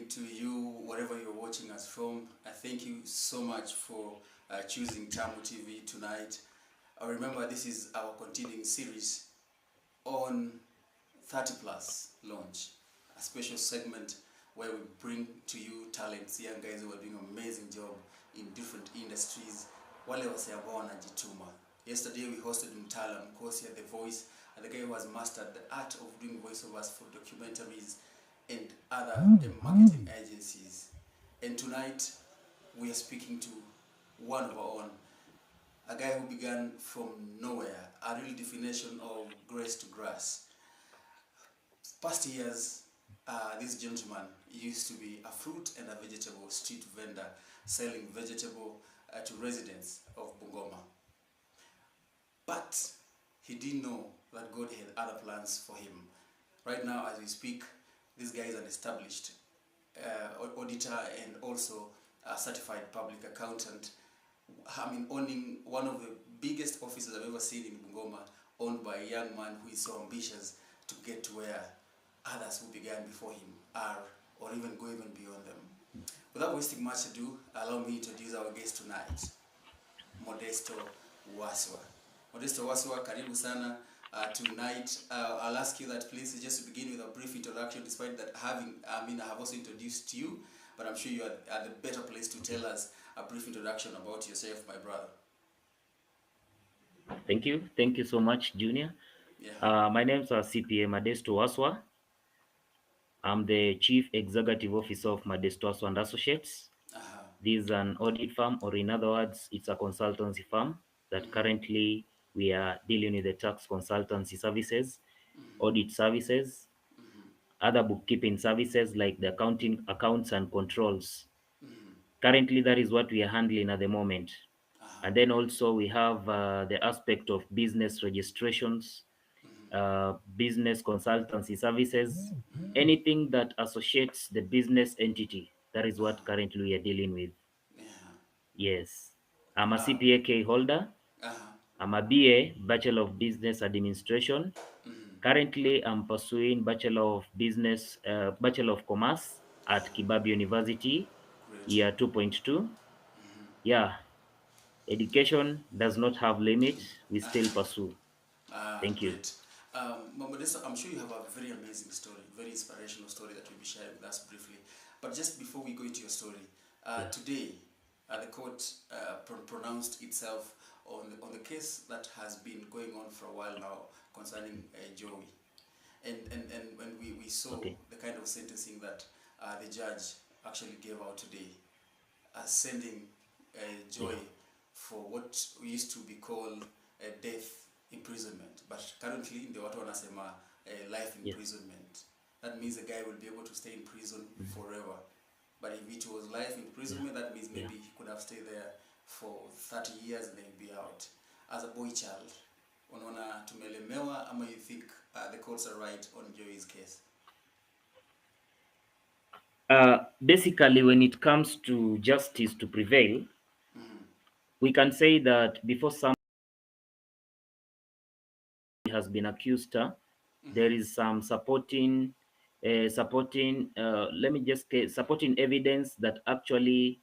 to you, wherever you're watching us from. I thank you so much for choosing Tamu TV tonight. Remember, this is our continuing series on 30 Plus Launch, a special segment where we bring to you talents, young guys who are doing an amazing job in different industries. Wale wase ambao wanajituma. Yesterday we hosted Mtala Mkosi at The Voice, and the guy who has mastered the art of doing voiceovers for documentaries and other marketing agencies. And tonight we are speaking to one of our own, a guy who began from nowhere, a real definition of grace to grass. Past years, this gentleman used to be a fruit and a vegetable street vendor selling vegetable to residents of Bungoma. But he didn't know that God had other plans for him. Right now, as we speak, this guy is an established auditor and also a certified public accountant. I mean, owning one of the biggest offices I've ever seen in Bungoma, owned by a young man who is so ambitious to get to where others who began before him are, or even go even beyond them. Without wasting much ado, allow me to introduce our guest tonight, Madesto Waswa. Madesto Waswa, karibu sana. Tonight, I'll ask you that please just to begin with a brief introduction, despite that I have also introduced you, but I'm sure you are at the better place to tell us a brief introduction about yourself, my brother. Thank you. Thank you so much, Junior. Yeah. My name is CPA Madesto Waswa. I'm the Chief Executive Officer of Madesto Waswa and Associates. Uh-huh. This is an audit firm, or in other words, it's a consultancy firm that currently we are dealing with the tax consultancy services, audit services, other bookkeeping services like the accounts and controls. Currently, that is what we are handling at the moment. And then also we have the aspect of business registrations, business consultancy services, anything that associates the business entity. That is what currently we are dealing with. Yeah. Yes. I'm a Uh, CPA K holder. uh-huh. I'm a BA, Bachelor of Business Administration. Currently, I'm pursuing Bachelor of Commerce at Kibab University, Great. year 2.2. Yeah, education does not have limit. We still pursue. Thank you. Great. Modesta, I'm sure you have a very amazing story, very inspirational story that you'll be sharing with us briefly. But just before we go into your story, Yeah. today the court pronounced itself on the case that has been going on for a while now concerning Joey. And when we saw Okay. the kind of sentencing that the judge actually gave out today, sending Joy for what used to be called death imprisonment, but currently in the watu wanasema life imprisonment. That means the guy will be able to stay in prison forever. But if it was life imprisonment, that means maybe he could have stayed there for 30 years and then be out. As a boy child, unaona tumelemewa ama you think the courts are right on Joey's case? Basically, when it comes to justice to prevail, we can say that before somebody has been accused, there is some supporting supporting evidence that actually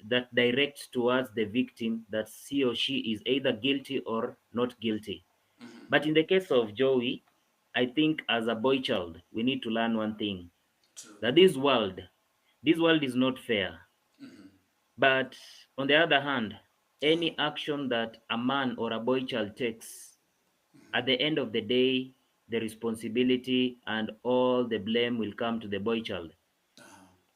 that directs towards the victim that he or she is either guilty or not guilty. But in the case of Joey, I think as a boy child, we need to learn one thing, True. that this world is not fair. But on the other hand, any action that a man or a boy child takes, at the end of the day, the responsibility and all the blame will come to the boy child.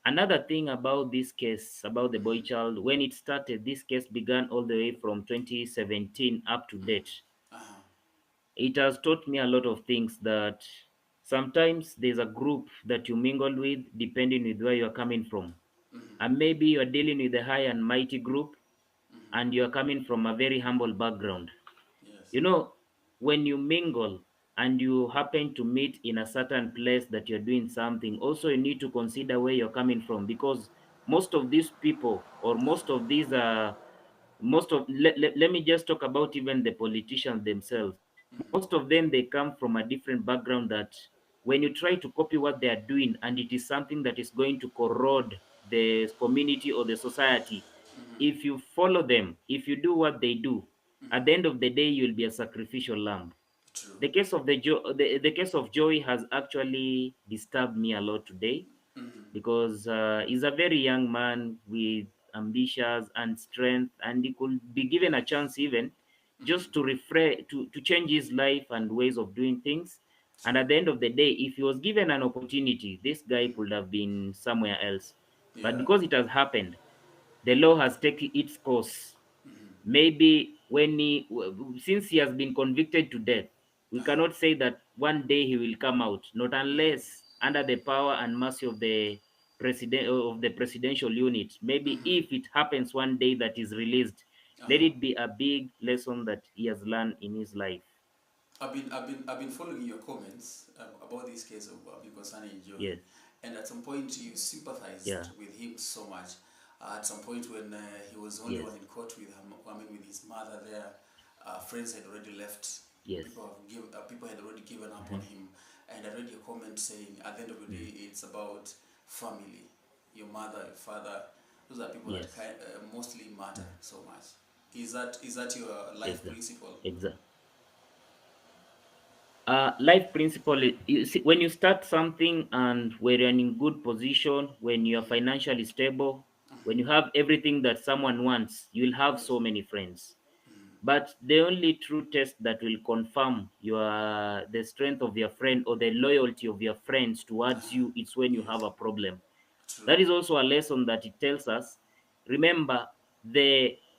Another thing about this case, about the boy child, when it started, this case began all the way from 2017 up to date. It has taught me a lot of things, that sometimes there's a group that you mingle with depending with where you're coming from. And maybe you're dealing with a high and mighty group and you're coming from a very humble background. Yes. You know, when you mingle and you happen to meet in a certain place that you're doing something, also you need to consider where you're coming from, because most of these people, or most of these let me just talk about even the politicians themselves. Most of them, they come from a different background that when you try to copy what they are doing and it is something that is going to corrode the community or the society, if you follow them, if you do what they do, at the end of the day you'll be a sacrificial lamb. True. The case of Joey has actually disturbed me a lot today, because he's a very young man with ambitions and strength, and he could be given a chance even just to to change his life and ways of doing things. And True. at the end of the day, if he was given an opportunity, this guy could have been somewhere else. But Yeah. because it has happened, the law has taken its course. Maybe since he has been convicted to death, we Uh-huh. cannot say that one day he will come out, not unless under the power and mercy of the presidential unit. Maybe if it happens one day that is released, let Uh-huh. it be a big lesson that he has learned in his life. I've been following your comments about this case of concerning Joey, Yes. and at some point you sympathized Yeah. with him so much. At some point when he was the only Yes. one in court with him, I mean with his mother there, friends had already left. Yes. People had already given up on Mhm. him, and I read your comment saying at the end of the day Mm. it's about family, your mother, your father. Those are people that Yes. mostly matter Mm. so much. Is that your life Exactly. principle? Exactly. Life principle, you see, when you start something and when you're in good position, when you're financially stable, when you have everything that someone wants, you'll have Yes. so many friends. But the only true test that will confirm the strength of your friend or the loyalty of your friends towards Uh-huh. you is when you Yes. have a problem. True. That is also a lesson that it tells us. Remember,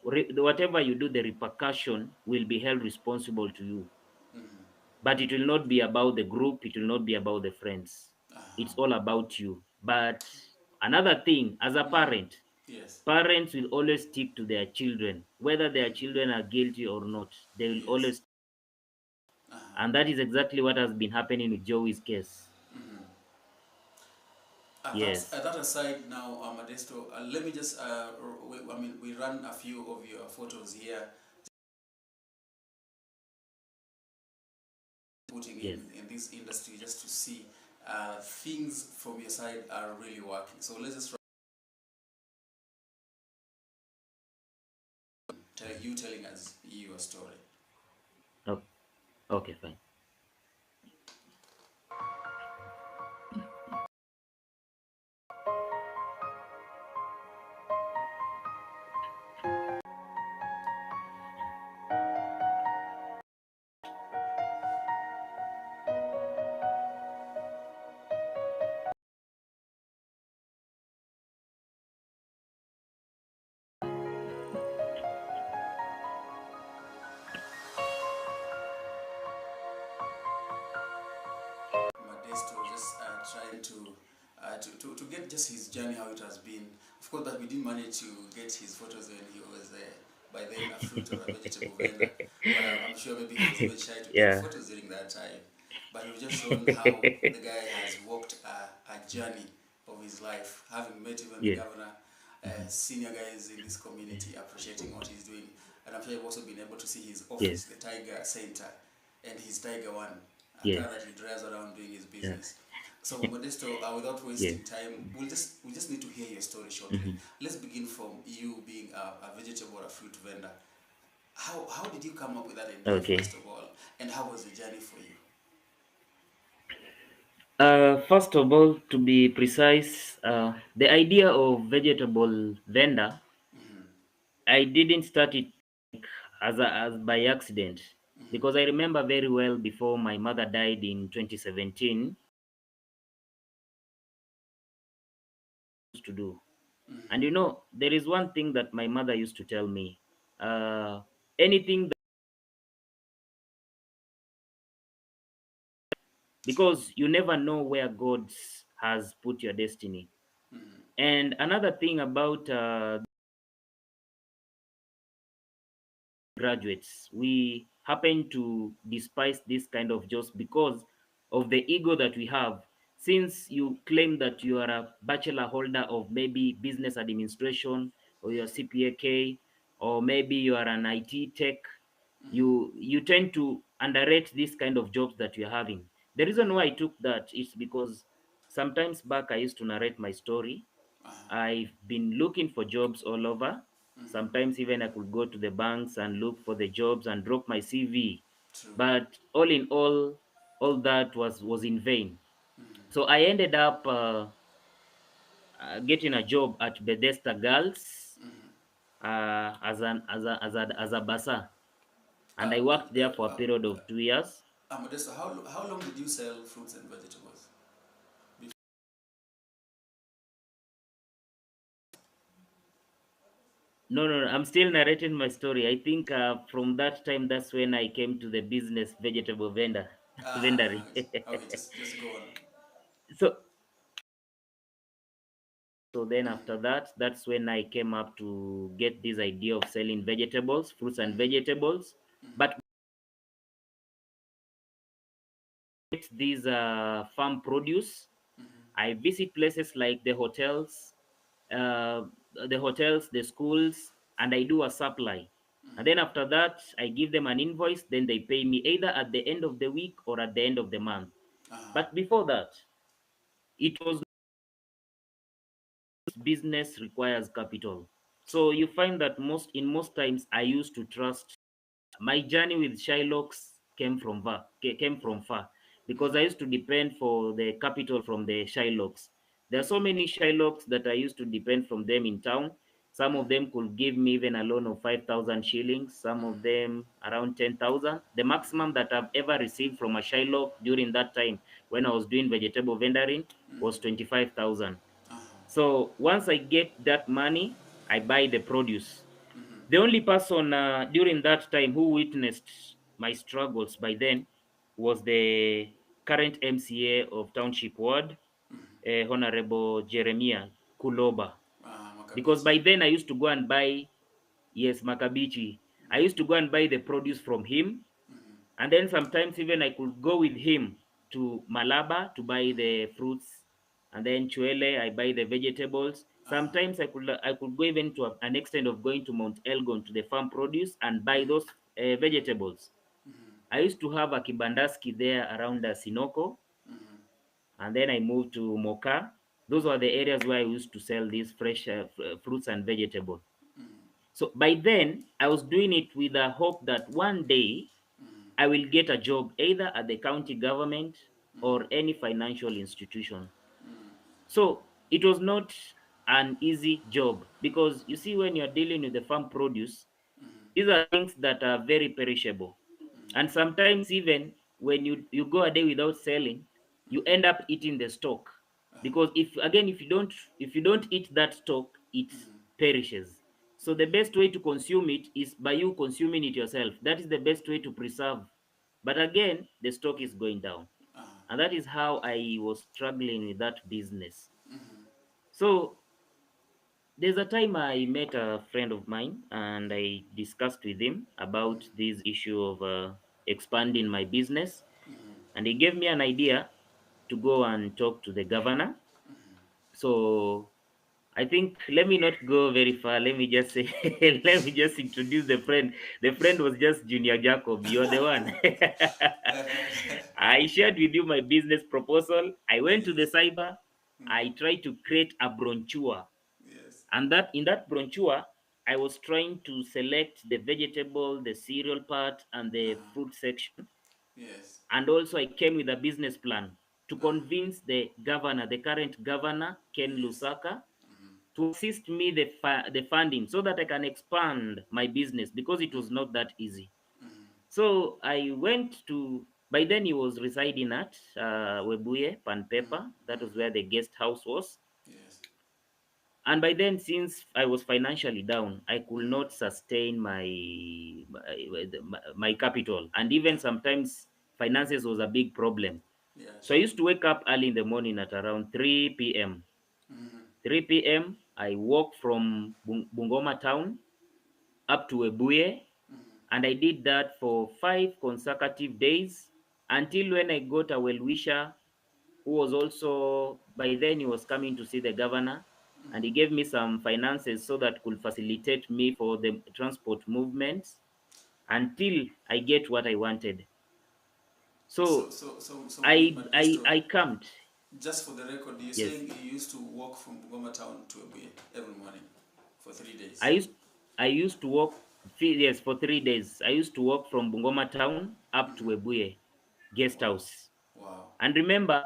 whatever you do, the repercussion will be held responsible to you. But it will not be about the group, it will not be about the friends. Uh-huh. It's all about you. But another thing, as a parent, Yes. parents will always stick to their children, whether their children are guilty or not. They will Yes. always, Uh-huh. and that is exactly what has been happening with Joey's case. Yes, That aside now, Modesto, let me just, we run a few of your photos here, putting yes, in this industry just to see things from your side are really working. So let's just tell you telling us your story. oh, okay, fine. Modesto just trying to get just his journey, how it has been. Of course, but we didn't manage to get his photos when he was by then a fruit or a vegetable vendor. But I'm sure maybe he was even shy to get Yeah. photos during that time. But we've just shown how the guy has walked a journey of his life, having met even the Yes, governor, senior guys in this community appreciating what he's doing. And I'm sure you've also been able to see his yes, office, the Tiger Center, and his Tiger One, a yes, car that he drives around doing his yeah, business. So Modesto, without yes. wasting time, we just need to hear your story shortly. Mhm. Let's begin from you being a vegetable or a fruit vendor. How did you come up with that idea Okay. first of all, and how was the journey for you? First of all, to be precise, the idea of vegetable vendor, I didn't start it as by accident, because I remember very well before my mother died in 2017 to do. And there is one thing that my mother used to tell me. Anything that, because you never know where God has put your destiny. And another thing about graduates, we happen to despise this kind of jobs because of the ego that we have. Since you claim that you are a bachelor holder of maybe business administration, or your CPA, or maybe you are an IT tech, you tend to underrate this kind of jobs that you're having. The reason why I took that is because sometimes back I used to narrate my story. Uh-huh. I've been looking for jobs all over. Mm-hmm. Sometimes even I could go to the banks and look for the jobs and drop my CV. True. But all in all that was in vain. Mm-hmm. So I ended up getting a job at Bethesda Girls Mm-hmm. as a basa, and I Uh, worked there for a period of 2 years. Modesto, how long did you sell fruits and vegetables? No, no, no, I'm still narrating my story. I think from that time, that's when I came to the business vegetable vendor, vendoring. Okay, just go on. so, so then after Mm-hmm. that, that's when I came up to get this idea of selling vegetables, fruits and vegetables. But these farm produce, I visit places like uh, the hotels, the schools, and I do a supply. And then after that, I give them an invoice. Then they pay me either at the end of the week or at the end of the month. Uh-huh. But before that, it was business requires capital. True. So you find that most times I used to trust. My journey with Shylocks came from far because I used to depend for the capital from the Shylocks. There are so many Shylocks that I used to depend from them in town. Some of them could give me even a loan of 5,000 shillings, some of them around 10,000. The maximum that I've ever received from a Shylock during that time when I was doing vegetable vendoring was 25,000. Uh-huh. So once I get that money, I buy the produce. Mm-hmm. The only person during that time who witnessed my struggles by then was the current MCA of Township Ward, Honorable Jeremiah Kuloba. Because Makabichi. by then I used to go and buy, yes, Makabichi. I used to go and buy the produce from him, and then sometimes even I could go with him to Malaba to buy the fruits, and then Chuele I buy the vegetables. Uh-huh. Sometimes I could go even to an extent of going to Mount Elgon to the farm produce and buy those vegetables. I used to have a kibandaski there around Sinoko, and then I moved to Moka. Those were the areas where I used to sell these fresh fruits and vegetables. So by then, I was doing it with the hope that one day I will get a job either at the county government or any financial institution. So it was not an easy job because you see, when you're dealing with the farm produce, these are things that are very perishable. And sometimes, even when you go a day without selling, you end up eating the stock. Because if you don't eat that stock, it perishes. So the best way to consume it is by you consuming it yourself. That is the best way to preserve. But again, the stock is going down. Uh-huh. And that is how I was struggling with that business. So there's a time I met a friend of mine and I discussed with him about this issue of expanding my business. And he gave me an idea to go and talk to the governor. So I think, let me not go very far. Let me just say, let me just introduce the friend. The friend was just Junior Jacob. You're the one. I shared with you my business proposal. I went to the Yes. cyber. I tried to create a brochure, Yes. and that in that brochure, I was trying to select the vegetable, the cereal part, and the Uh-huh. fruit section. Yes. And also, I came with a business plan to Uh-huh. convince the governor, the current governor, Ken Yes. Lusaka, to assist me the funding so that I can expand my business because it was not that easy. So I went to. By then he was residing at Webuye Panpepa. That was where the guest house was. Yes. And by then, since I was financially down, I could not sustain my capital, and even sometimes finances was a big problem. Yeah, So I true. used to wake up early in the morning at around 3 p.m. 3 p.m. I walk from Bungoma town up to Ebuye, and I did that for 5 consecutive days until when I got a well-wisher who was also, by then he was coming to see the governor, and he gave me some finances so that could facilitate me for the transport movements until I get what I wanted. So, So so, so, so, I Modesto, I camped. just for the record, you're Yes, saying you used to walk from Bungoma town to Ebuye every morning for 3 days. I used I used to walk. Yes, for 3 days. I used to walk from Bungoma town up to Webuye guest Wow, house. wow. And remember,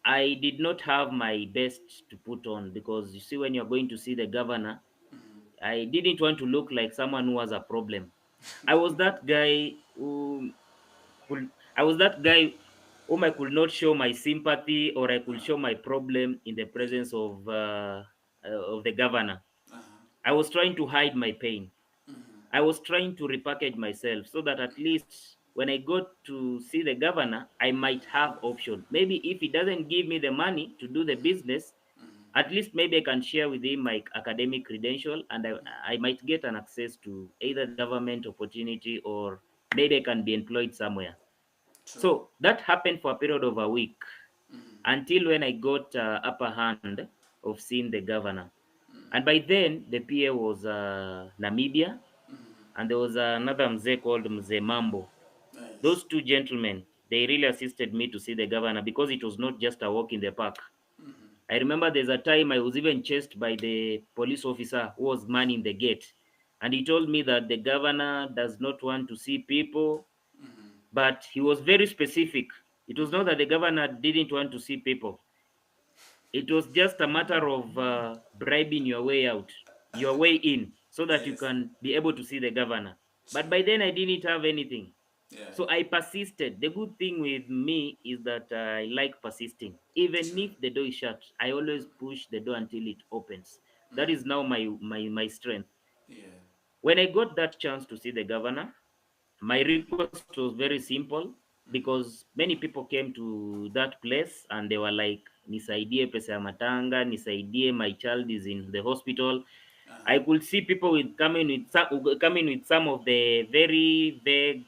I did not have my best to put on, because you see, when you're going to see the governor, I didn't want to look like someone who has a problem. I was that guy who I was that guy whom I could not show my sympathy, or I could show my problem in the presence of the governor. Uh-huh. I was trying to hide my pain. Mm-hmm. I was trying to repackage myself so that at least when I got to see the governor, I might have option. Maybe if he doesn't give me the money to do the business, at least maybe I can share with him my academic credential, and I might get an access to either the government opportunity, or maybe I can be employed somewhere. True. So that happened for a period of a week, Mm-hmm. until when I got upper hand of seeing the governor. And by then, the PA was Namibia, and there was another Mzee called Mzee Mambo. Nice. Those two gentlemen, they really assisted me to see the governor, because it was not just a walk in the park. I remember there's a time I was even chased by the police officer who was manning the gate. And he told me that the governor does not want to see people, but he was very specific. It was not that the governor didn't want to see people. It was just a matter of bribing your way out, your way in, so that you Yes. can be able to see the governor. But True. by then, I didn't have anything. Yeah. So I persisted. The good thing with me is that I like persisting. Even True. if the door is shut, I always push the door until it opens. That is Mm-hmm. now my strength. Yeah. When I got that chance to see the governor, my request was very simple, because many people came to that place and they were like, nisaidie pesa ya matanga, nisaidie, my child is in the hospital. I Uh-huh. could see people coming with some of the very vague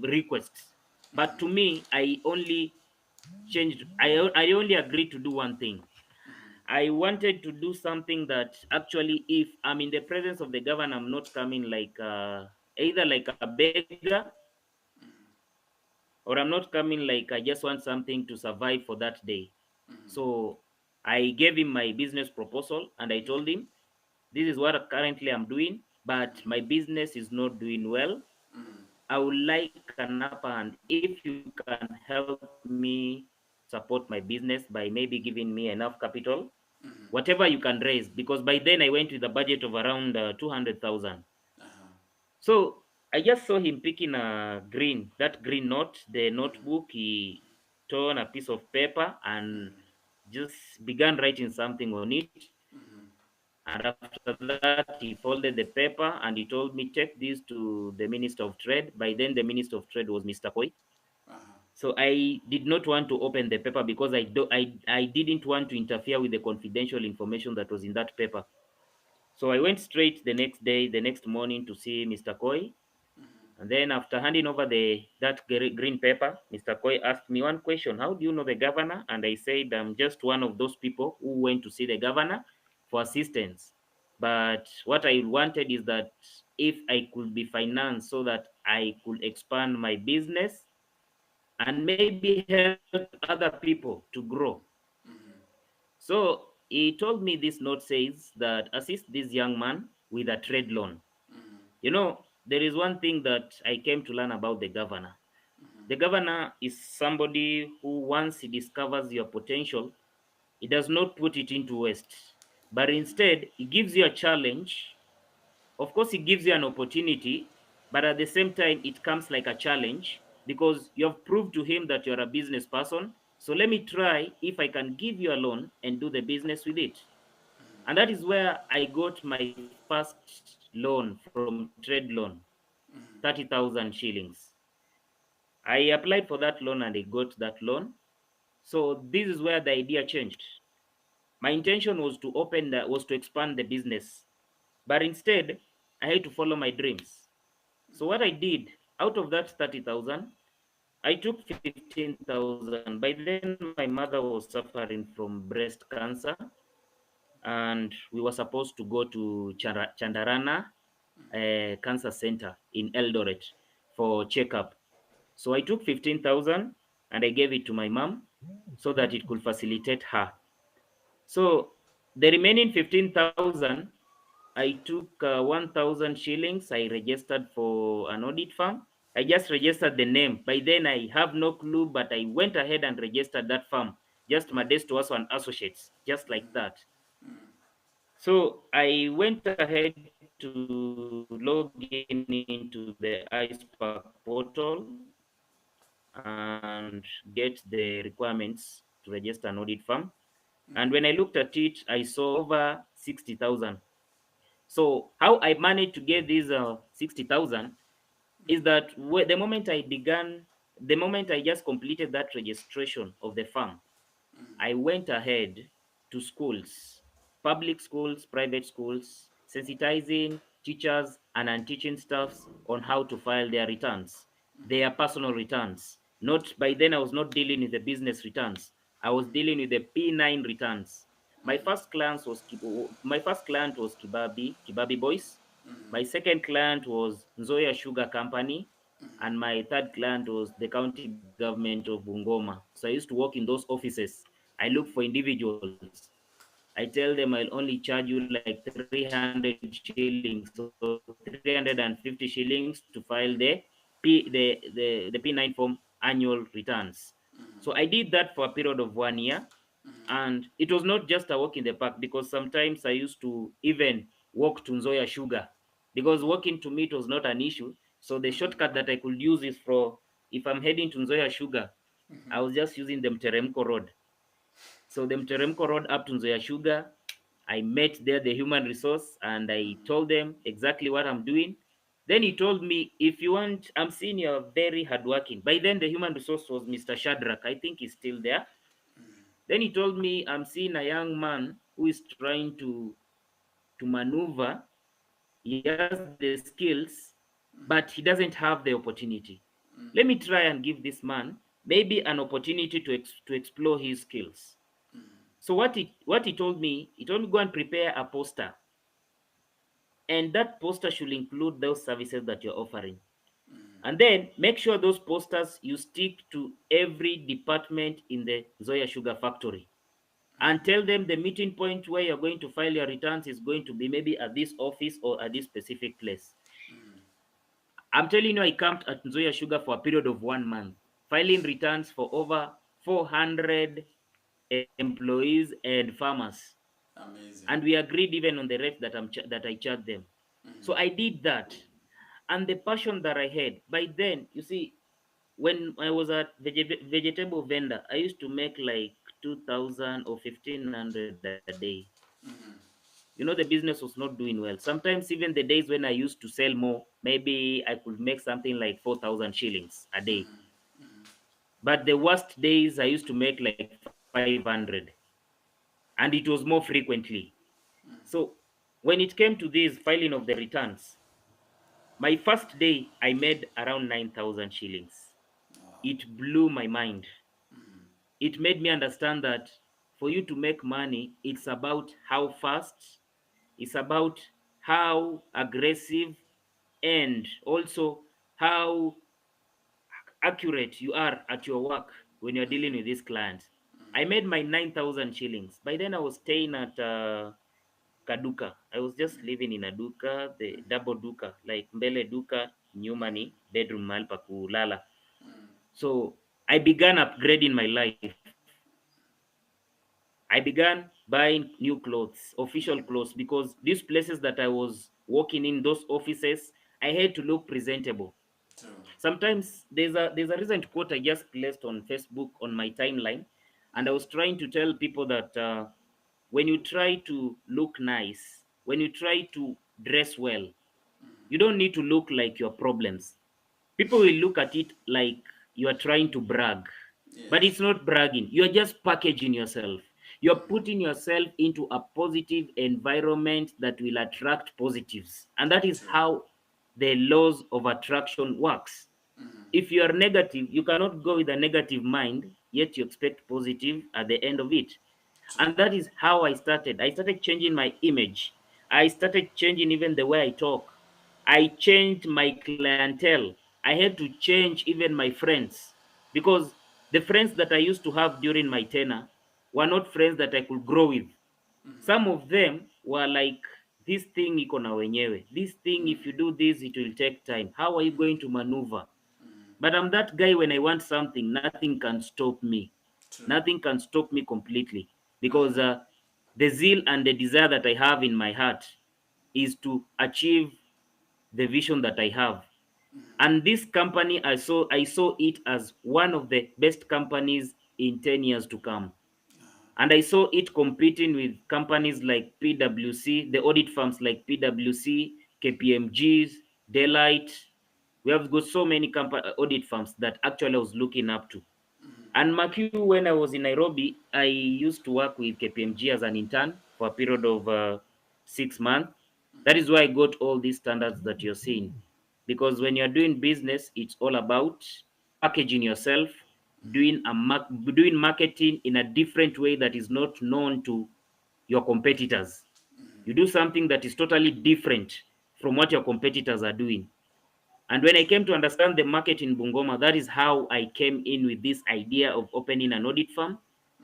requests. But to me, I only agreed to do one thing. I wanted to do something that actually, if I'm in the presence of the governor, I'm not coming like either like a beggar, or I'm not coming like I just want something to survive for that day. So I gave him my business proposal, and I Yeah. told him, this is what currently I'm doing, but my business is not doing well. I would like an upper hand. If you can help me support my business by maybe giving me enough capital, whatever you can raise, because by then I went with a budget of around 200,000. Uh-huh. So I just saw him picking that green note, the notebook. He torn a piece of paper and just began writing something on it. And after that, he folded the paper and he told me, take this to the Minister of Trade. By then, the Minister of Trade was Mr. Koi. Uh-huh. So I did not want to open the paper, because I didn't want to interfere with the confidential information that was in that paper. So I went straight the next morning to see Mr. Koi. And then after handing over that green paper, Mr. Koi asked me one question: how do you know the governor? And I said, I'm just one of those people who went to see the governor for assistance. But what I wanted is that if I could be financed so that I could expand my business and maybe help other people to grow. So he told me, this note says that assist this young man with a trade loan. You know, there is one thing that I came to learn about the governor. The governor is somebody who, once he discovers your potential, he does not put it into waste, but instead he gives you a challenge. Of course, he gives you an opportunity, but at the same time, it comes like a challenge, because you have proved to him that you're a business person. So let me try if I can give you a loan and do the business with it. And that is where I got my first loan from trade loan, 30,000 shillings. I applied for that loan and I got that loan. So this is where the idea changed. My intention was to expand the business, but instead I had to follow my dreams. So what I did, out of that 30,000, I took 15,000. By then my mother was suffering from breast cancer, and we were supposed to go to Chandarana Cancer Center in Eldoret for checkup. So I took 15,000 and I gave it to my mom so that it could facilitate her. So the remaining 15,000, I took 1,000 shillings. I registered for an audit firm. I just registered the name. By then, I have no clue, but I went ahead and registered that firm, just Madesto Waswa and Associates, just like that. So I went ahead to log in into the iSpark portal and get the requirements to register an audit firm. And when I looked at it, I saw over 60,000. So how I managed to get these 60,000 is that the moment I just completed that registration of the farm, I went ahead to schools, public schools, private schools, sensitizing teachers and unteaching staffs on how to file their returns, their personal returns. Not by then I was not dealing with the business returns. I was dealing with the P9 returns. My first client was Kibabi Boys. My second client was Nzoya Sugar Company, and my third client was the county government of Bungoma. So I used to work in those offices. I look for individuals. I tell them I'll only charge you like 300 shillings or 350 shillings to file the P9 form annual returns. So I did that for a period of 1 year, and it was not just a walk in the park because sometimes I used to even walk to Nzoya Sugar because walking to me it was not an issue. So the shortcut that I could use is for if I'm heading to Nzoya Sugar, I was just using the Mteremko Road. So the Mteremko Road up to Nzoya Sugar, I met there the human resource and I told them exactly what I'm doing. Then he told me, if you want, I'm seeing you're very hardworking. By then, the human resource was Mr. Shadrach. I think he's still there. Then he told me, I'm seeing a young man who is trying to maneuver. He has the skills, but he doesn't have the opportunity. Let me try and give this man maybe an opportunity to explore his skills. So what he told me go and prepare a poster, and that poster should include those services that you're offering. And then make sure those posters you stick to every department in the Zoya Sugar factory. And tell them the meeting point where you're going to file your returns is going to be maybe at this office or at this specific place. I'm telling you, I camped at Zoya Sugar for a period of 1 month, filing returns for over 400 employees and farmers. And Amazing. we agreed even on the rate that I charged them. So I did that, and the passion that I had by then, you see, when I was at vegetable vendor, I used to make like 2,000 or 1,500 a day. The business was not doing well. Sometimes even the days when I used to sell more, maybe I could make something like 4,000 shillings a day. But the worst days I used to make like 500, and it was more frequently. So when it came to this filing of the returns, my first day I made around 9,000 shillings. Wow. It blew my mind. It made me understand that for you to make money, it's about how fast, it's about how aggressive, and also how accurate you are at your work when you're dealing with these clients. I made my 9,000 shillings. By then, I was staying at Kaduka. I was just living in a duka, the double duka, like mbele duka, new money, bedroom mahali pa kulala. So I began upgrading my life. I began buying new clothes, official clothes, because these places that I was working in, those offices, I had to look presentable. True. Sometimes there's a recent quote I just placed on Facebook on my timeline, and I was trying to tell people that when you try to look nice, when you try to dress well, you don't need to look like your problems. People will look at it like you are trying to brag, but Yes. it's not bragging. You are just packaging yourself. You're putting yourself into a positive environment that will attract positives, and that is True. how the laws of attraction works. If you are negative, you cannot go with a negative mind, yet you expect positive at the end of it. True. And that is how I started changing my image. I started changing even the way I talk. I changed my clientele. I had to change even my friends, because the friends that I used to have during my tenure were not friends that I could grow with. Some of them were like, this thing iko na wenyewe. This thing, if you do this, it will take time. How are you going to maneuver? But I'm that guy, when I want something, nothing can stop me. True. Nothing can stop me completely, because the zeal and the desire that I have in my heart is to achieve the vision that I have. And this company, I saw it as one of the best companies in 10 years to come. And I saw it competing with companies like PwC, the audit firms like PwC, KPMGs, Deloitte. We have got so many audit firms that actually I was looking up to. And mark you, when I was in Nairobi, I used to work with KPMG as an intern for a period of 6 months. That is why I got all these standards that you're seeing. Because when you're doing business, it's all about packaging yourself, doing marketing in a different way that is not known to your competitors. You do something that is totally different from what your competitors are doing. And when I came to understand the market in Bungoma, that is how I came in with this idea of opening an audit firm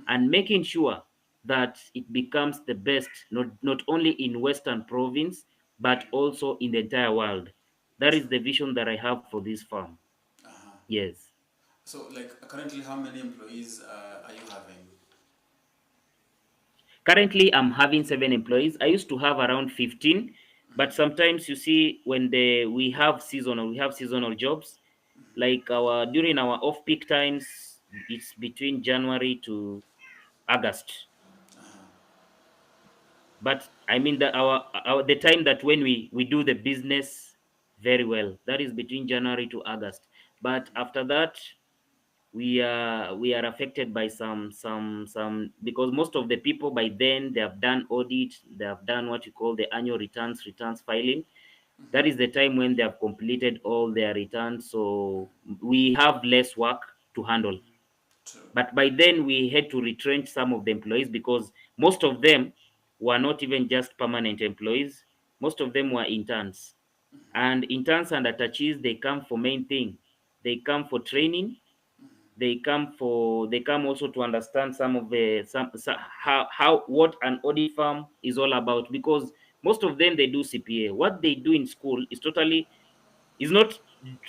and making sure that it becomes the best, not only in Western Province, but also in the entire world. That is True. the vision that I have for this firm. Uh-huh. Yes. So, like, currently, how many employees are you having? Currently, I'm having 7 employees. I used to have around 15, but sometimes you see, when we have seasonal jobs, like our during our off peak times, it's between January to August. But I mean that our the time that when we do the business very well, that is between January to August. But after that, we are affected by some, because most of the people by then, they have done audit, they have done what you call the annual returns filing. That is the time when they have completed all their returns, so we have less work to handle. True. But by then, we had to retrench some of the employees, because most of them were not even just permanent employees. Most of them were interns. And interns and attaches, they come for main thing. They come for training. They come also to understand some of the how what an audit firm is all about, because most of them, they do CPA. What they do in school is not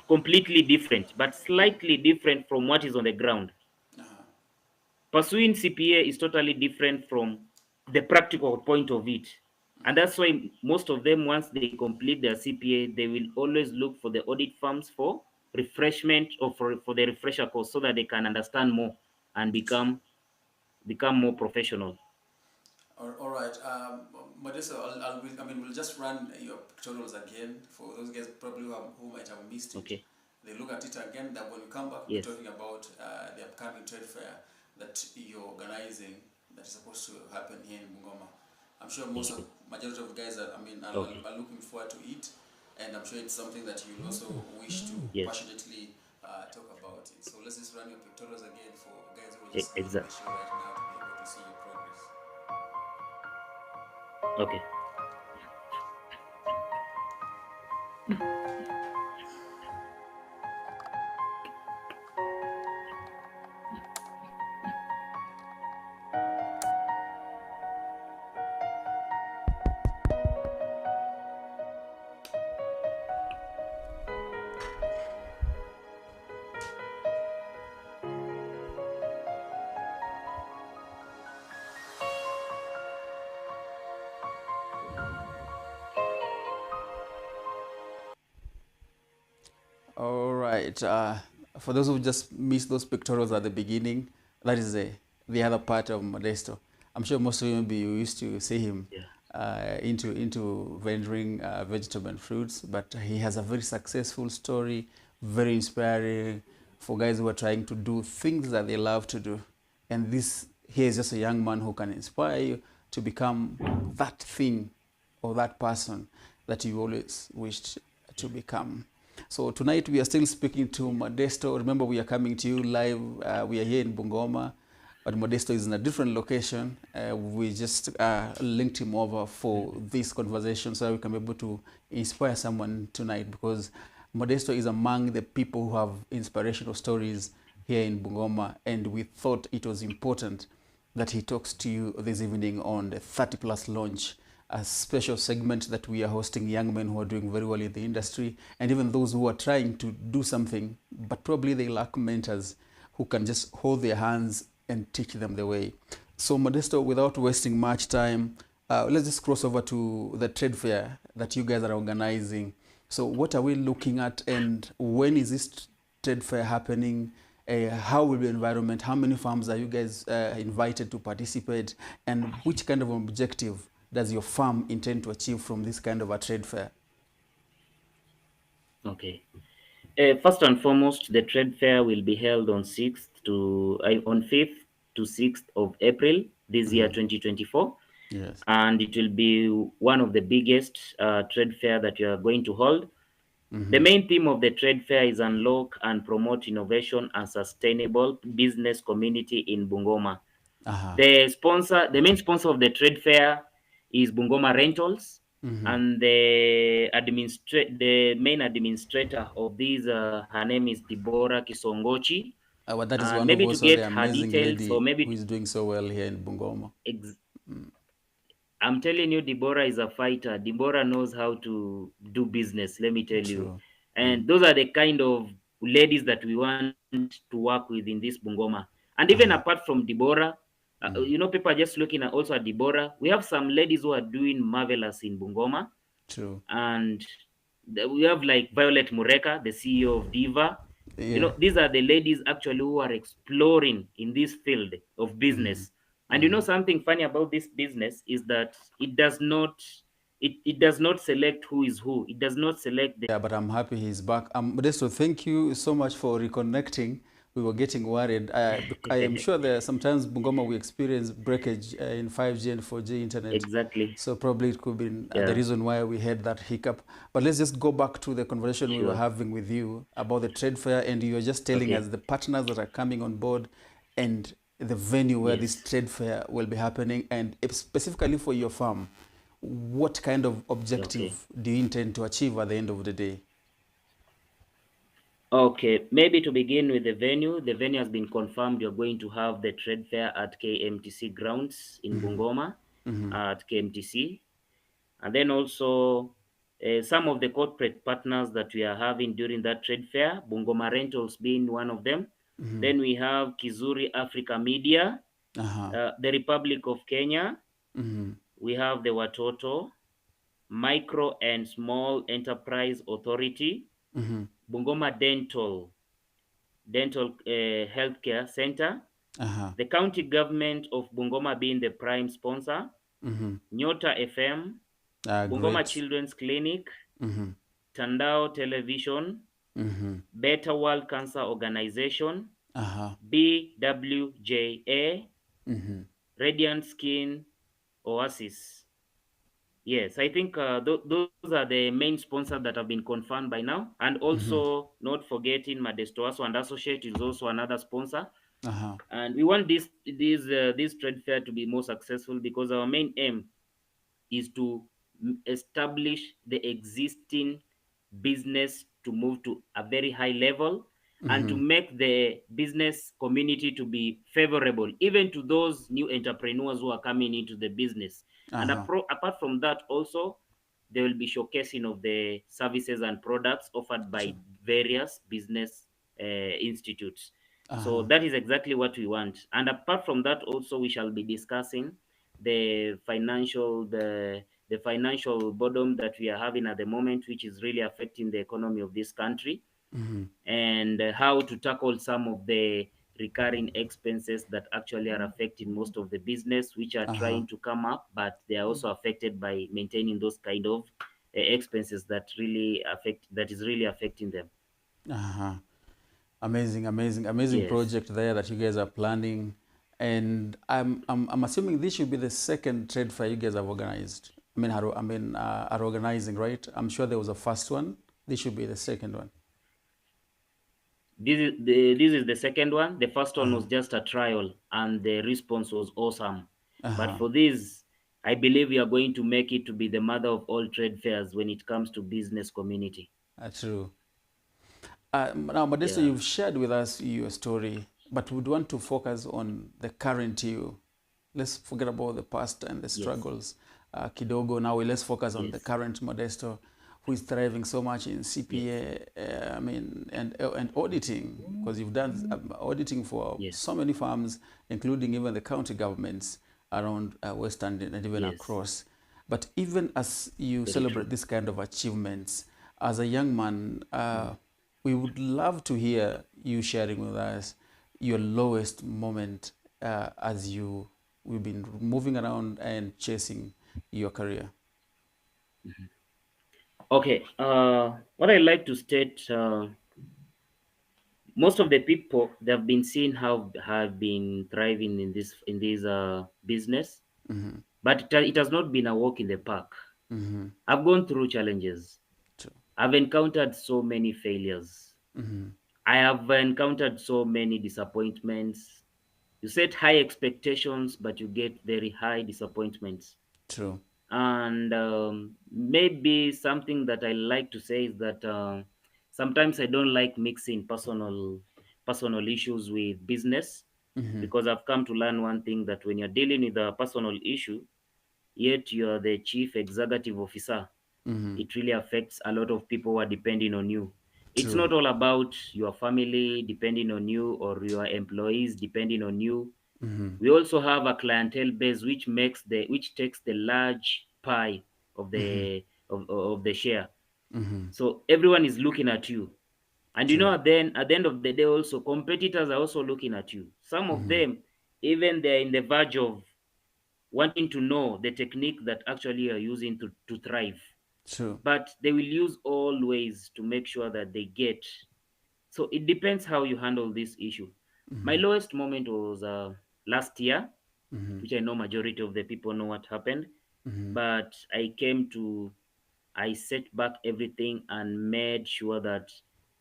completely different, but slightly different from what is on the ground. Uh-huh. Pursuing CPA is totally different from the practical point of it. And that's why most of them, once they complete their CPA, they will always look for the audit firms for refreshment, or for the refresher course, so that they can understand more and become more professional. All right. Modesto, I mean, we'll just run your pictorials again for those guys probably who might have missed it. Okay. They look at it again. That when you come back, we'll be Yes. talking about the upcoming trade fair that you're organizing, that is supposed to happen here in Bungoma. I'm sure majority of guys Okay. are looking forward to it, and I'm sure it's something that you also wish to Yes. passionately talk about it. So let's just run your pictorials again for guys who are just joining the Exactly. show right now to be able to see your progress. Okay. All right. For those who just missed those pictorials at the beginning, that is the other part of Modesto. I'm sure most of you maybe used to see him Yeah. into vendoring vegetable and fruits, but he has a very successful story, very inspiring for guys who are trying to do things that they love to do. And this here is just a young man who can inspire you to become that thing or that person that you always wished to become. So tonight we are still speaking to Modesto. Remember, we are coming to you live. We are here in Bungoma, but Modesto is in a different location. We just linked him over for this conversation so we can be able to inspire someone tonight, because Modesto is among the people who have inspirational stories here in Bungoma, and we thought it was important that he talks to you this evening on the 30 Plus launch, a special segment that we are hosting young men who are doing very well in the industry, and even those who are trying to do something, but probably they lack mentors who can just hold their hands and teach them the way. So Modesto, without wasting much time, let's just cross over to the trade fair that you guys are organizing. So what are we looking at, and when is this trade fair happening? How will the environment? How many farms are you guys invited to participate? And which kind of objective does your farm intend to achieve from this kind of a trade fair? Okay. First and foremost, the trade fair will be held on 5th to 6th of April this year, 2024. Yes. And it will be one of the biggest trade fair that you are going to hold. The main theme of the trade fair is unlock and promote innovation and sustainable business community in Bungoma. Uh-huh. The main sponsor of the trade fair is Bungoma Rentals, and the main administrator of this, her name is Deborah Kisongochi. Well, that is And one of maybe to also get the her amazing details, or lady who maybe is doing so well here in Bungoma. I'm telling you, Deborah is a fighter. Deborah knows how to do business, let me tell you. True. And those are the kind of ladies that we want to work with in this Bungoma. And even Uh-huh. apart from Deborah, people are just looking at also at Deborah. We have some ladies who are doing marvelous in Bungoma. True. And we have like Violet Mureka, the CEO of Diva. Yeah. These are the ladies actually who are exploring in this field of business. And something funny about this business is that it does not select who is who. It does not select the Yeah, but I'm happy he's back. Modesto, thank you so much for reconnecting. We were getting worried. I am sure that sometimes Bungoma we experience breakage in 5G and 4G internet. exactly. So probably it could be the Yeah, reason why we had that hiccup. But let's just go back to the conversation we were sure. having with you about the trade fair, and you were just telling us Okay. the partners that are coming on board and the venue where this Yes. trade fair will be happening, and specifically for your farm. What kind of Okay. objective do you intend to achieve at the end of the day? Okay, maybe to begin with the venue has been confirmed. You're going to have the trade fair at KMTC grounds in Bungoma at KMTC. And then also some of the corporate partners that we are having during that trade fair, Bungoma Rentals being one of them. Then we have Kizuri Africa Media, Uh-huh. the Republic of Kenya. Mm-hmm. We have the Watoto Micro and Small Enterprise Authority, Mm-hmm. Bungoma Dental Healthcare Center, Uh-huh. the county government of Bungoma being the prime sponsor, Mm-hmm. Nyota FM, Bungoma Great. Children's Clinic, Mm-hmm. Tandao Television, Mm-hmm. Better World Cancer Organization, Uh-huh. BWJA, Mm-hmm. Radiant Skin, Oasis. Yes, I think those are the main sponsors that have been confirmed by now. And Mm-hmm. also, not forgetting Madesto Waswa and Associate is also another sponsor. Uh-huh. And we want this trade fair to be more successful because our main aim is to establish the existing business to move to a very high level and to Mm-hmm. make the business community to be favorable even to those new entrepreneurs who are coming into the business. And Uh-huh. apart from that also, there will be showcasing of the services and products offered by True. various business institutes. So Uh-huh. that is exactly what we want. And apart from that also, we shall be discussing the financial boredom that we are having at the moment, which is really affecting the economy of this country, Mm-hmm. and how to tackle some of the recurring expenses that actually are affecting most of the business, which are Uh-huh. trying to come up, but they are also affected by maintaining those kind of expenses that is really affecting them. Uh-huh. Amazing Yes. project there that you guys are planning. And I'm assuming this should be the second trade fair you guys have organized. Are organizing, right? I'm sure there was a first one. This should be the second one. This is the second one. The first one Uh-huh. was just a trial, and the response was awesome. But Uh-huh. for this, I believe we are going to make it to be the mother of all trade fairs when it comes to business community. True. Now, Modesto, Yeah. you've shared with us your story, but we'd want to focus on the current you. Let's forget about the past and the Yes. struggles. Kidogo, now let's focus on the Yes. current Modesto, who is thriving so much in Yes. CPA, and auditing, because you've done auditing for Yes. so many firms, including even the county governments around Western and even Yes. across. But even as you Very true. celebrate this kind of achievements, as a young man, Mm. we would love to hear you sharing with us your lowest moment as we've been moving around and chasing your career. Okay. What I like to state, most of the people that have been seen have been thriving in this business, Mm-hmm. but it has not been a walk in the park. Mm-hmm. I've gone through challenges. True. I've encountered so many failures. Mm-hmm. I have encountered so many disappointments. You set high expectations, but you get very high disappointments. True. And maybe something that I like to say is that sometimes I don't like mixing personal issues with business, Mm-hmm. because I've come to learn one thing, that when you're dealing with a personal issue, yet you're the chief executive officer, Mm-hmm. it really affects a lot of people who are depending on you. It's True. not all about your family depending on you or your employees depending on you. Mm-hmm. We also have a clientele base which takes the large pie of Mm-hmm. the share. Mm-hmm. So everyone is looking at you. And you True. know, then at the end of the day, also competitors are also looking at you. Some of Mm-hmm. them, even they're in the verge of wanting to know the technique that actually you're using to thrive. True. But they will use all ways to make sure that they get. So it depends how you handle this issue. My Mm-hmm. lowest moment was last year, Mm-hmm. which I know majority of the people know what happened. Mm-hmm. But I set back everything and made sure that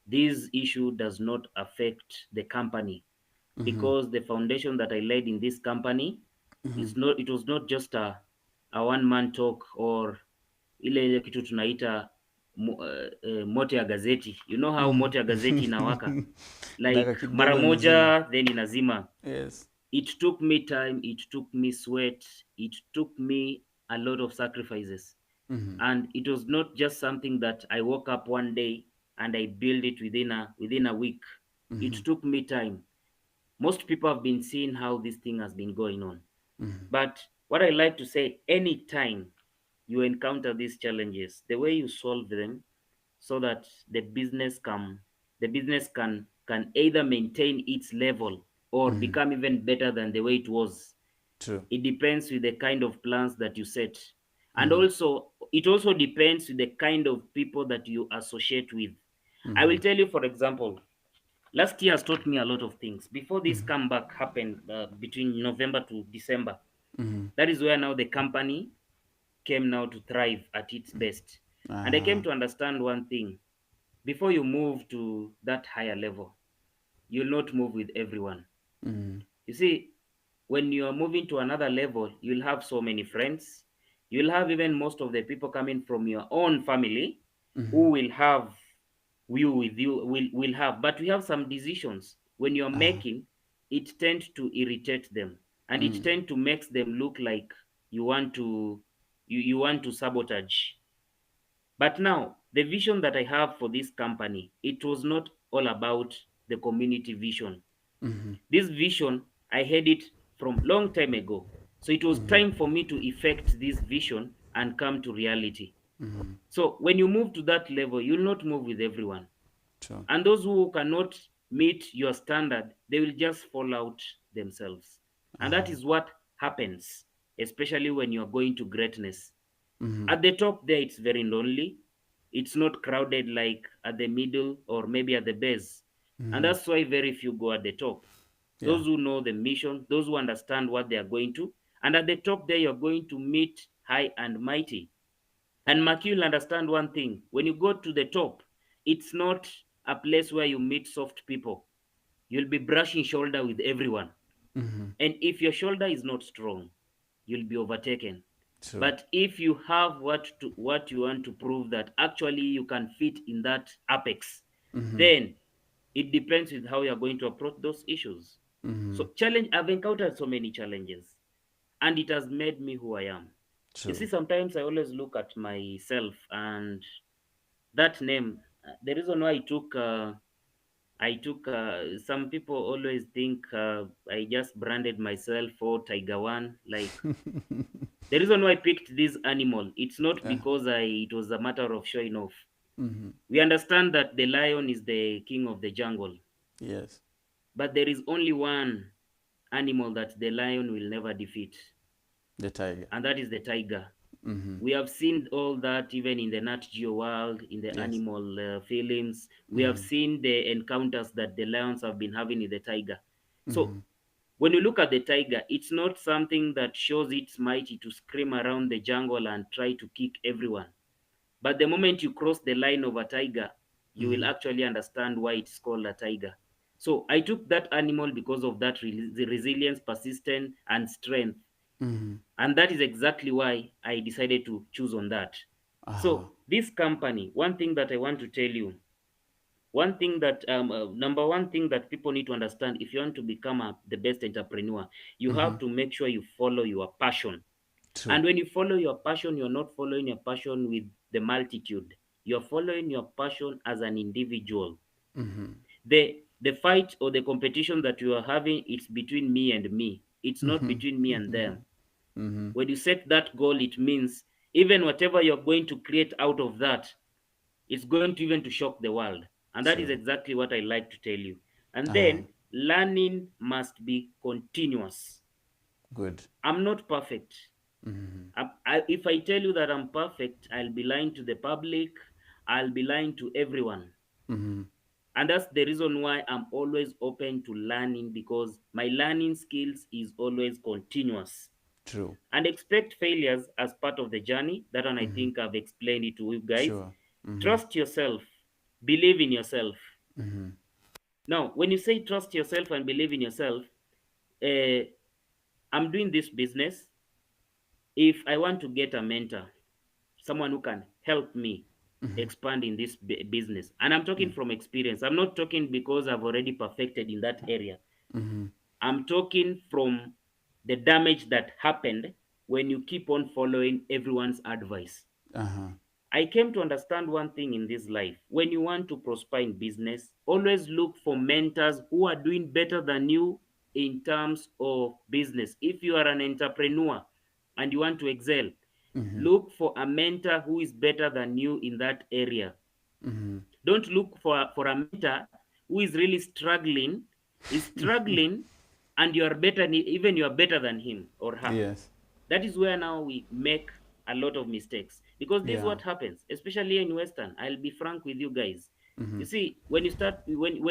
this issue does not affect the company, Mm-hmm. because the foundation that I laid in this company is not it was not just a one man talk, or ile kitu tunaita moto ya gazeti. You know how moto ya gazeti inawaka, Mm-hmm. like Daka mara kidogo imezima. moja then inazima. Yes. It took me time, it took me sweat, it took me a lot of sacrifices. Mm-hmm. And it was not just something that I woke up one day and I built it within a week. It Mm-hmm. took me time. Most people have been seeing how this thing has been going on. Mm-hmm. But what I like to say, anytime you encounter these challenges, the way you solve them, so that the business can either maintain its level or Mm-hmm. become even better than the way it was. True. It depends with the kind of plans that you set. And Mm-hmm. also it also depends with the kind of people that you associate with. I Mm-hmm. will tell you, for example, last year has taught me a lot of things. Before this Mm-hmm. comeback happened, between November to December, Mm-hmm. that is where now the company came now to thrive at its best. And I came Uh-huh. to understand one thing: before you move to that higher level, you'll not move with everyone. Mm-hmm. You see, when you are moving to another level, you'll have so many friends. You'll have even most of the people coming from your own family, Mm-hmm. who will have you with you will have. But we have some decisions when you're Uh-huh. making, it tends to irritate them, and it Mm. tend to makes them look like you want to you want to sabotage. But now, the vision that I have for this company, it was not all about the community vision. Mm-hmm. This vision, I had it from long time ago. So it was Mm-hmm. time for me to effect this vision and come to reality. Mm-hmm. So when you move to that level, you'll not move with everyone. True. And those who cannot meet your standard, they will just fall out themselves. And that Uh-huh. is what happens, especially when you're going to greatness. Mm-hmm. At the top there, it's very lonely. It's not crowded like at the middle or maybe at the base. And Mm-hmm. that's why very few go at the top. Yeah. Those who know the mission, those who understand what they are going to. And at the top there, you're going to meet high and mighty. And Mark, you'll understand one thing. When you go to the top, it's not a place where you meet soft people. You'll be brushing shoulder with everyone. Mm-hmm. And if your shoulder is not strong, you'll be overtaken. True. But if you have what you want to prove, that actually you can fit in that apex, Mm-hmm. then It depends with how you're going to approach those issues. So challenge, I've encountered so many challenges, and it has made me who I am. You True. see, sometimes I always look at myself and that name. The reason why I took some people always think I just branded myself for Tiger One. Like, the reason why I picked this animal, it's not Uh, because it was a matter of showing off. We understand that the lion is the king of the jungle, yes. but there is only one animal that the lion will never defeat, The tiger. and that is the tiger. Mm-hmm. We have seen all that even in the Nat Geo world, in the Yes. animal films. We have Mm-hmm. seen the encounters that the lions have been having with the tiger. So Mm-hmm. when you look at the tiger, it's not something that shows its mighty to scream around the jungle and try to kick everyone. But the moment you cross the line of a tiger, you will Mm-hmm. actually understand why it's called a tiger. So I took that animal because of that the resilience, persistence, and strength. Mm-hmm. And that is exactly why I decided to choose on that. Uh-huh. So this company, one thing that I want to tell you, one thing that number one thing that people need to understand, if you want to become the best entrepreneur, you Mm-hmm. have to make sure you follow your passion. True. And when you follow your passion, you're not following your passion with the multitude. You're following your passion as an individual. Mm-hmm. The fight or the competition that you are having, it's between me and me. It's not Mm-hmm. between me and Mm-hmm. them. Mm-hmm. When you set that goal, it means even whatever you're going to create out of that, it's going to even to shock the world. And that is True. exactly what I like to tell you. And Uh-huh. then learning must be continuous. Good. I'm not perfect. Mm-hmm. If I tell you that I'm perfect, I'll be lying to the public, I'll be lying to everyone. Mm-hmm. And that's the reason why I'm always open to learning, because my learning skills is always continuous. True. And expect failures as part of the journey. That one I Mm-hmm. think I've explained it to you guys. Sure. Mm-hmm. Trust yourself, believe in yourself. Mm-hmm. Now, when you say trust yourself and believe in yourself, uh, I'm doing this business. If I want to get a mentor, someone who can help me Mm-hmm. expand in this business, and I'm talking from experience, I'm not talking because I've already perfected in that area. Mm-hmm. I'm talking from the damage that happened when you keep on following everyone's advice. Uh-huh. I came to understand one thing in this life. When you want to prosper in business, always look for mentors who are doing better than you in terms of business. If you are an entrepreneur and you want to excel, Mm-hmm. look for a mentor who is better than you in that area. Mm-hmm. Don't look for a mentor who is struggling, and you are better, even you are better than him or her. Yes. That is where now we make a lot of mistakes, because this is Yeah. what happens, especially in Western. I'll be frank with you guys. Mm-hmm. You see, when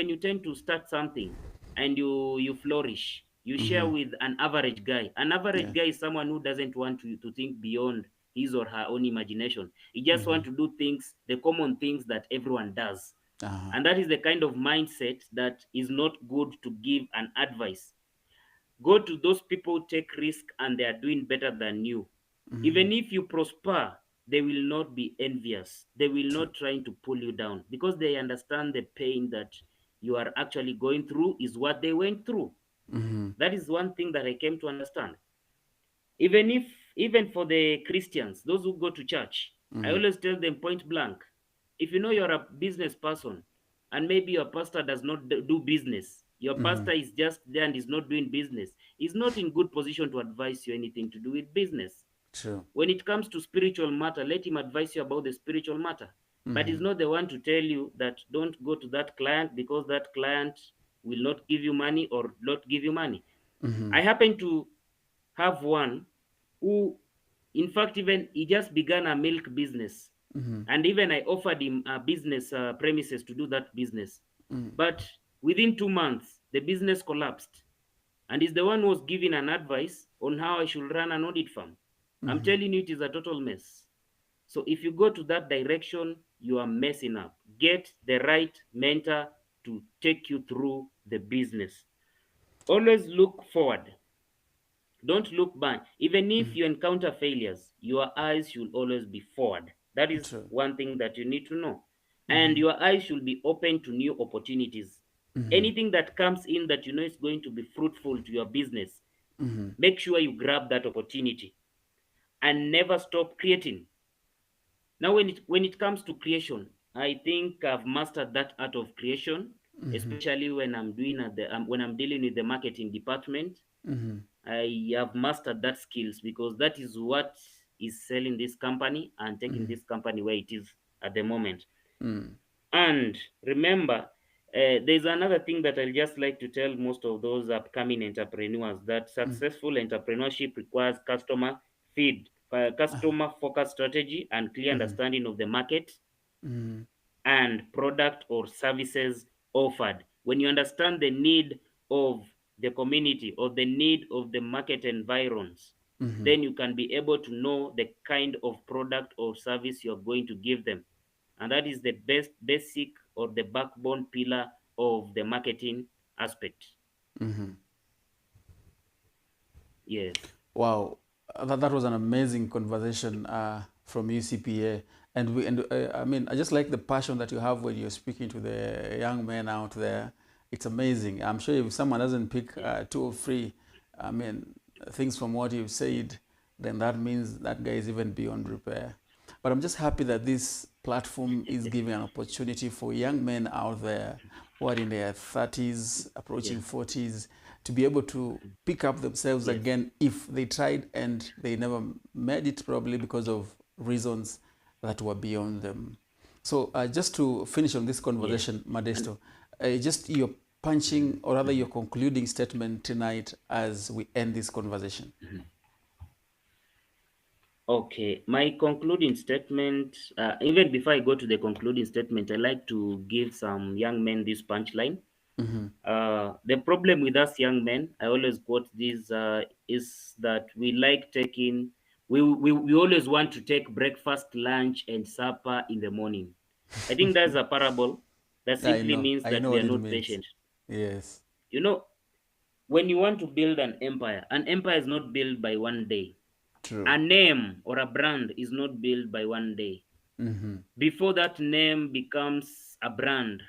you tend to start something and you flourish, you share Mm-hmm. with an average guy. An average Yeah. guy is someone who doesn't want to think beyond his or her own imagination. He just Mm-hmm. want to do things, the common things that everyone does. Uh-huh. And that is the kind of mindset that is not good to give an advice. Go to those people who take risk and they are doing better than you. Mm-hmm. Even if you prosper, they will not be envious. They will True. not trying to pull you down, because they understand the pain that you are actually going through is what they went through. Mm-hmm. That is one thing that I came to understand. Even for the Christians, those who go to church, I Mm-hmm. always tell them point blank, if you know you're a business person and maybe your pastor does not do business, your Mm-hmm. pastor is just there and is not doing business, is not in good position to advise you anything to do with business. True. When it comes to spiritual matter, let him advise you about the spiritual matter. But Mm-hmm. he's not the one to tell you that don't go to that client because that client will not give you money or not give you money. Mm-hmm. I happen to have one who, in fact, even he just began a milk business. Mm-hmm. And even I offered him a business premises to do that business. Mm-hmm. But within 2 months, the business collapsed. And he's the one who was giving an advice on how I should run an audit firm. I'm Mm-hmm. telling you, it is a total mess. So if you go to that direction, you are messing up. Get the right mentor to take you through the business. Always look forward. Don't look back. Even if you encounter failures, your eyes should always be forward. That is True. one thing that you need to know. And Mm-hmm. your eyes should be open to new opportunities. Anything that comes in that you know is going to be fruitful to your business, Mm-hmm. make sure you grab that opportunity and never stop creating. Now, when it comes to creation, I think I've mastered that art of creation, Mm-hmm. especially when I'm doing when I'm dealing with the marketing department. Mm-hmm. I have mastered that skills because that is what is selling this company and taking Mm-hmm. this company where it is at the moment. Mm. And remember, there's another thing that I'll just like to tell most of those upcoming entrepreneurs, that Mm. successful entrepreneurship requires customer focused strategy and clear Mm-hmm. understanding of the market Mm-hmm. and product or services offered. When you understand the need of the community or the need of the market environs, Mm-hmm. then you can be able to know the kind of product or service you're going to give them. And that is the basic or the backbone pillar of the marketing aspect. Mm-hmm. Yes. Wow, that was an amazing conversation from you, CPA. I mean, I just like the passion that you have when you're speaking to the young men out there. It's amazing. I'm sure if someone doesn't pick Yes. two or three, I mean, things from what you've said, then that means that guy is even beyond repair. But I'm just happy that this platform is giving an opportunity for young men out there who are in their 30s, Yes. approaching 40s, to be able to pick up themselves Yes. again if they tried and they never made it, probably because of reasons that were beyond them. So just to finish on this Yes. conversation, And Madesto, just your mhm, punching or rather mhm, your concluding statement tonight as we end this conversation. mhm. Okay, my concluding statement, even before I go to the concluding statement, I like to give some young men this punchline. Mm-hmm. The problem with us young men, I always quote this, is that we always want to take breakfast, lunch, and supper in the morning. I think that's a parable that simply means I that know we what are it not means. patient. Yes. You know, when you want to build an empire is not built by one day. True. A name or a brand is not built by one day. Mm-hmm. Before that name becomes a brand,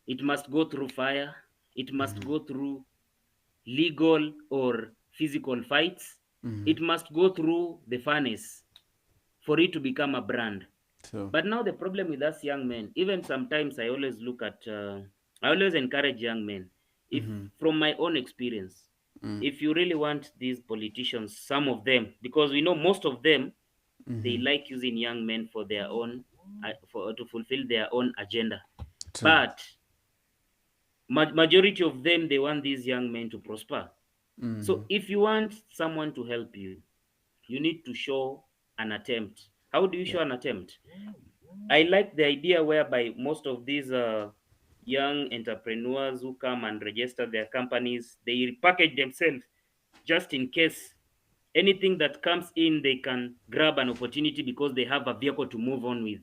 it must go through fire, it must Mm-hmm. go through legal or physical fights, Mm-hmm. it must go through the furnace for it to become a brand. True. But now the problem with us young men, even sometimes I always encourage young men, if Mm-hmm. from my own experience, if you really want these politicians, some of them, because we know most of them, they Mm-hmm. like using young men for their own, for to fulfill their own agenda. True. But majority of them, they want these young men to prosper. Mm-hmm. So if you want someone to help you, you need to show an attempt. How do you Yeah. show an attempt? I like the idea whereby most of these young entrepreneurs who come and register their companies, they package themselves just in case anything that comes in, they can grab an opportunity because they have a vehicle to move on with.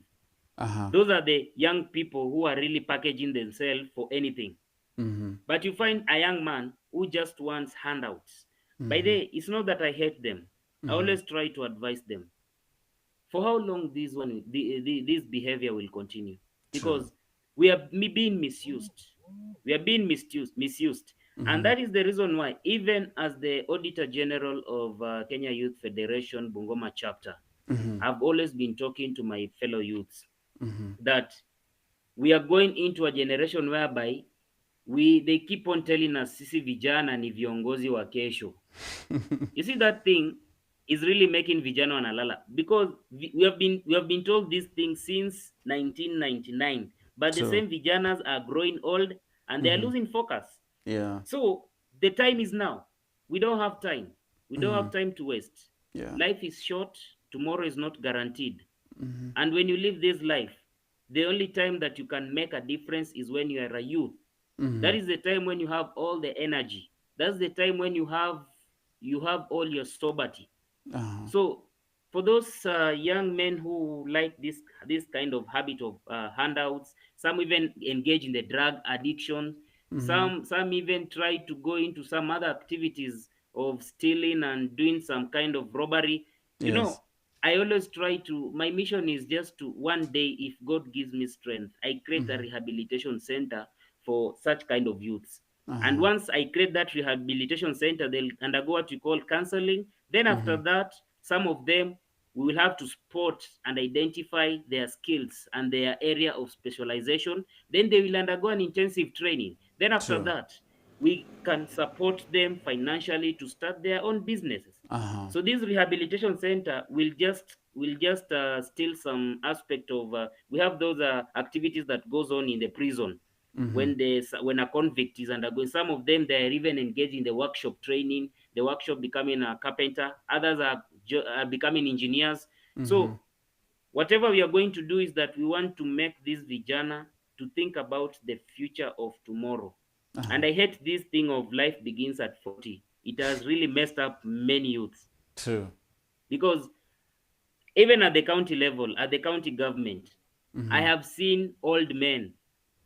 Uh-huh. Those are the young people who are really packaging themselves for anything. Mm-hmm. But you find a young man who just wants handouts. By the Mm-hmm. way, it's not that I hate them. I Mm-hmm. always try to advise them. For how long this behavior will continue? True. Because we are being misused. We are being misused. And Mm-hmm. that is the reason why, even as the Auditor General of Kenya Youth Federation Bungoma chapter, Mm-hmm. I've always been talking to my fellow youths Mm-hmm. that we are going into a generation whereby they keep on telling us sisi vijana ni viongozi wa kesho. You see, that thing is really making vijana wanalala because we have been told these things since 1999, but the True. same vijanas are growing old and they are Mm-hmm. losing focus. Yeah. So the time is now. We don't have time. We don't Mm-hmm. have time to waste. Yeah. Life is short. Tomorrow is not guaranteed. Mm-hmm. And when you live this life, the only time that you can make a difference is when you are a youth. Mm-hmm. That is the time when you have all the energy. That's the time when you have all your sobriety. Uh-huh. So for those young men who like this kind of habit of handouts, some even engage in the drug addiction. Mm-hmm. Some even try to go into some other activities of stealing and doing some kind of robbery. You Yes. know, I always try to. My mission is just to one day, if God gives me strength, I create a Mm-hmm. rehabilitation center for such kind of youths. And once I create that rehabilitation center, they'll undergo what we call counseling. Then after that, some of them, we will have to spot and identify their skills and their area of specialization. Then they will undergo an intensive training. Then after that, we can support them financially to start their own businesses. So this rehabilitation center will just steal some aspect of we have those activities that goes on in the prison when a convict is undergoing. Some of them, they are even engaged in the workshop training, the workshop becoming a carpenter. Others are becoming engineers. So whatever we are going to do is that we want to make this vijana to think about the future of tomorrow. And I hate this thing of life begins at 40. It has really messed up many youths. True. Because even at the county level, at the county government, I have seen old men,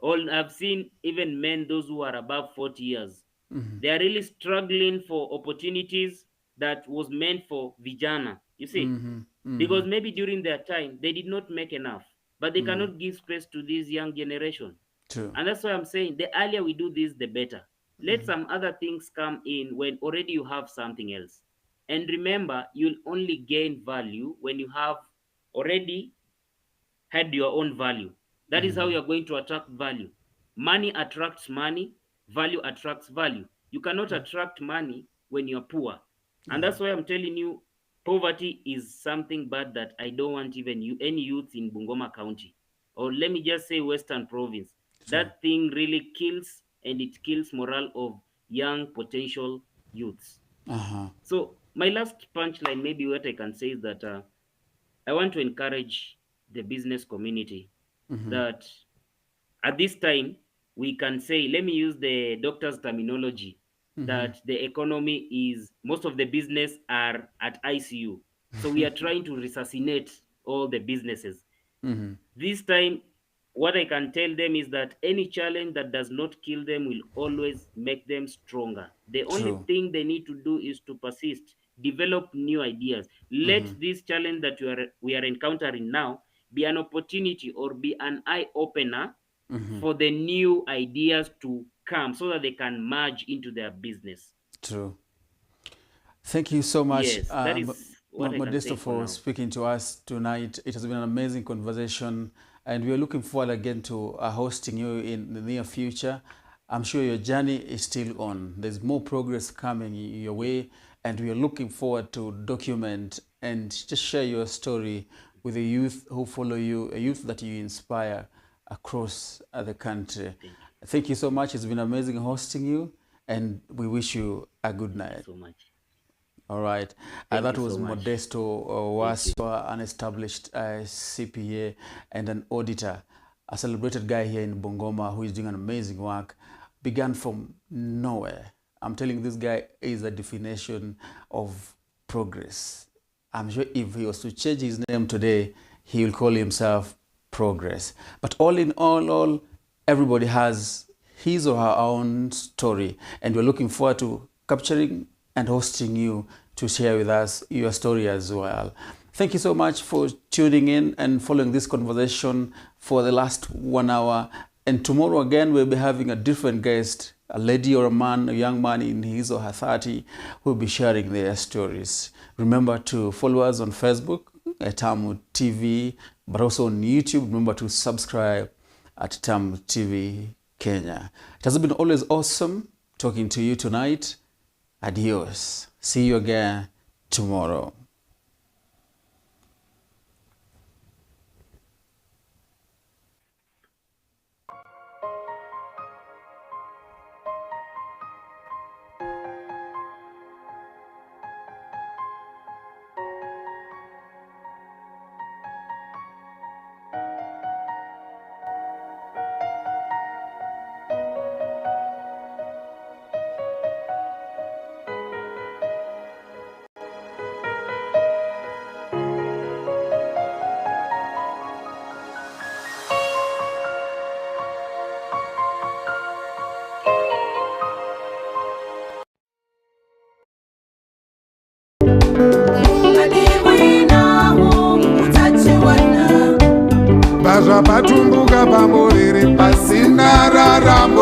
I've seen even men, those who are above 40 years. They are really struggling for opportunities that was meant for vijana, you see, because maybe during their time, they did not make enough, but they cannot give space to this young generation. True. And that's why I'm saying the earlier we do this, the better. Let some other things come in when already you have something else. And remember, you'll only gain value when you have already had your own value. That is how you're going to attract value. Money attracts money, value attracts value. You cannot attract money when you're poor. And that's why I'm telling you, poverty is something bad that I don't want even any youth in Bungoma County, or let me just say Western Province. That thing really kills, and it kills morale of young potential youths. So my last punchline, maybe what I can say is that I want to encourage the business community that at this time we can say, let me use the doctor's terminology, that the economy is, most of the business are at ICU. So we are trying to resuscitate all the businesses. This time, what I can tell them is that any challenge that does not kill them will always make them stronger. The only thing they need to do is to persist, develop new ideas. Let this challenge that we are encountering now be an opportunity or be an eye opener for the new ideas to come, so that they can merge into their business. True. Thank you so much, Yes, that is what I can say Madesto, for speaking to us tonight. It has been an amazing conversation, and we are looking forward again to hosting you in the near future. I'm sure your journey is still on. There's more progress coming your way, and we are looking forward to document and just share your story with the youth who follow you, a youth that you inspire across the country. Thank you so much. It's been amazing hosting you, and we wish you a good night. So much. All right. That was Madesto Waswa, an established CPA and an auditor, a celebrated guy here in Bungoma who is doing an amazing work. Began from nowhere. I'm telling you, this guy is a definition of progress. I'm sure if he was to change his name today, he will call himself Progress. But all in all, everybody has his or her own story, and we're looking forward to capturing and hosting you to share with us your story as well. Thank you so much for tuning in and following this conversation for the last 1 hour. And tomorrow again, we'll be having a different guest, a lady or a man, a young man in his or her 30, who will be sharing their stories. Remember to follow us on Facebook at Tamu TV, but also on YouTube. Remember to subscribe at Tamu TV Kenya. It has been always awesome talking to you tonight. Adios. See you again tomorrow. Bazva patumbuka pamuriri pasina raramo.